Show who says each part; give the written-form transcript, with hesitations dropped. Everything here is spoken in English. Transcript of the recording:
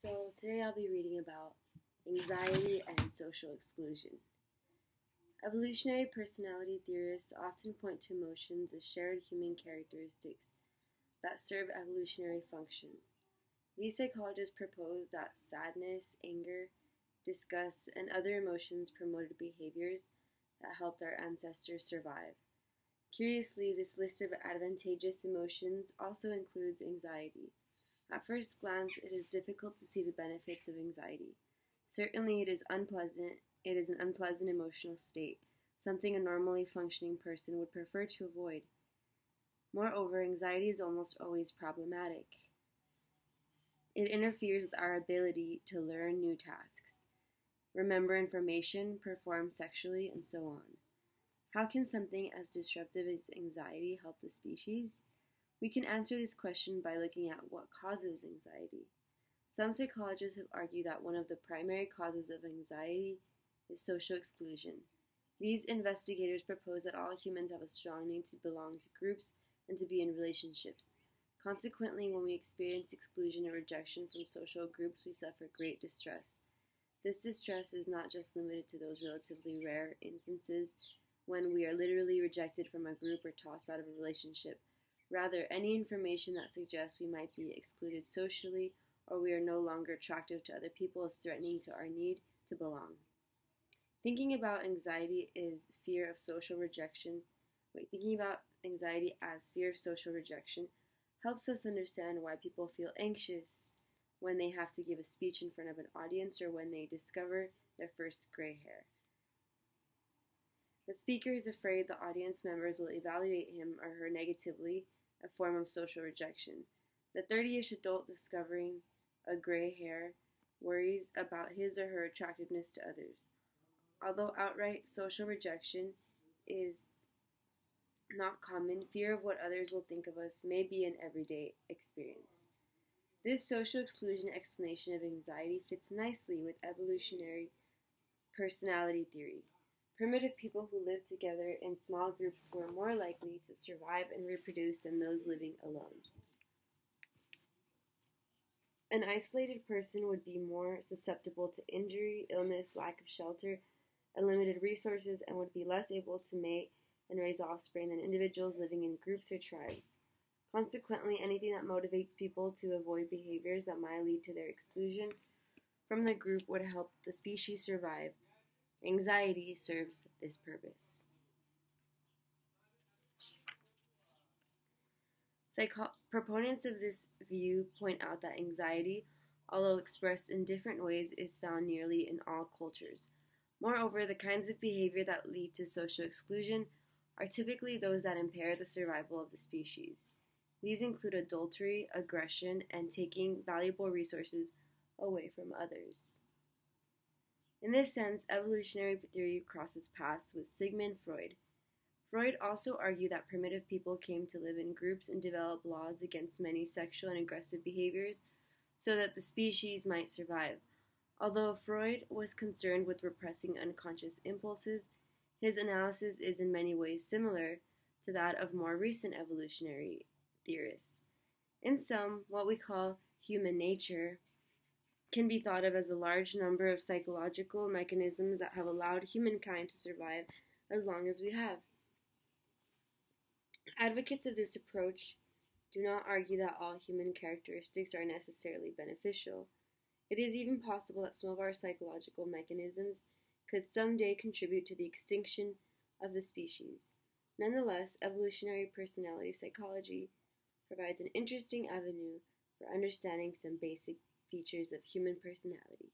Speaker 1: So today I'll be reading about anxiety and social exclusion. Evolutionary personality theorists often point to emotions as shared human characteristics that serve evolutionary functions. These psychologists propose that sadness, anger, disgust, and other emotions promoted behaviors that helped our ancestors survive. Curiously, this list of advantageous emotions also includes anxiety. At first glance, it is difficult to see the benefits of anxiety. Certainly, it is unpleasant. It is an unpleasant emotional state, something a normally functioning person would prefer to avoid. Moreover, anxiety is almost always problematic. It interferes with our ability to learn new tasks, remember information, perform sexually, and so on. How can something as disruptive as anxiety help the species? We can answer this question by looking at what causes anxiety. Some psychologists have argued that one of the primary causes of anxiety is social exclusion. These investigators propose that all humans have a strong need to belong to groups and to be in relationships. Consequently, when we experience exclusion or rejection from social groups, we suffer great distress. This distress is not just limited to those relatively rare instances when we are literally rejected from a group or tossed out of a relationship. Rather, any information that suggests we might be excluded socially or we are no longer attractive to other people is threatening to our need to belong. Thinking about anxiety as fear of social rejection helps us understand why people feel anxious when they have to give a speech in front of an audience or when they discover their first gray hair. The speaker is afraid the audience members will evaluate him or her negatively, a form of social rejection. The 30-ish adult discovering a gray hair worries about his or her attractiveness to others. Although outright social rejection is not common, fear of what others will think of us may be an everyday experience. This social exclusion explanation of anxiety fits nicely with evolutionary personality theory. Primitive people who lived together in small groups were more likely to survive and reproduce than those living alone. An isolated person would be more susceptible to injury, illness, lack of shelter, and limited resources, and would be less able to mate and raise offspring than individuals living in groups or tribes. Consequently, anything that motivates people to avoid behaviors that might lead to their exclusion from the group would help the species survive. Anxiety serves this purpose. Proponents of this view point out that anxiety, although expressed in different ways, is found nearly in all cultures. Moreover, the kinds of behavior that lead to social exclusion are typically those that impair the survival of the species. These include adultery, aggression, and taking valuable resources away from others. In this sense, evolutionary theory crosses paths with Sigmund Freud. Freud also argued that primitive people came to live in groups and developed laws against many sexual and aggressive behaviors so that the species might survive. Although Freud was concerned with repressing unconscious impulses, his analysis is in many ways similar to that of more recent evolutionary theorists. In sum, what we call human nature can be thought of as a large number of psychological mechanisms that have allowed humankind to survive as long as we have. Advocates of this approach do not argue that all human characteristics are necessarily beneficial. It is even possible that some of our psychological mechanisms could someday contribute to the extinction of the species. Nonetheless, evolutionary personality psychology provides an interesting avenue for understanding some basic features of human personality.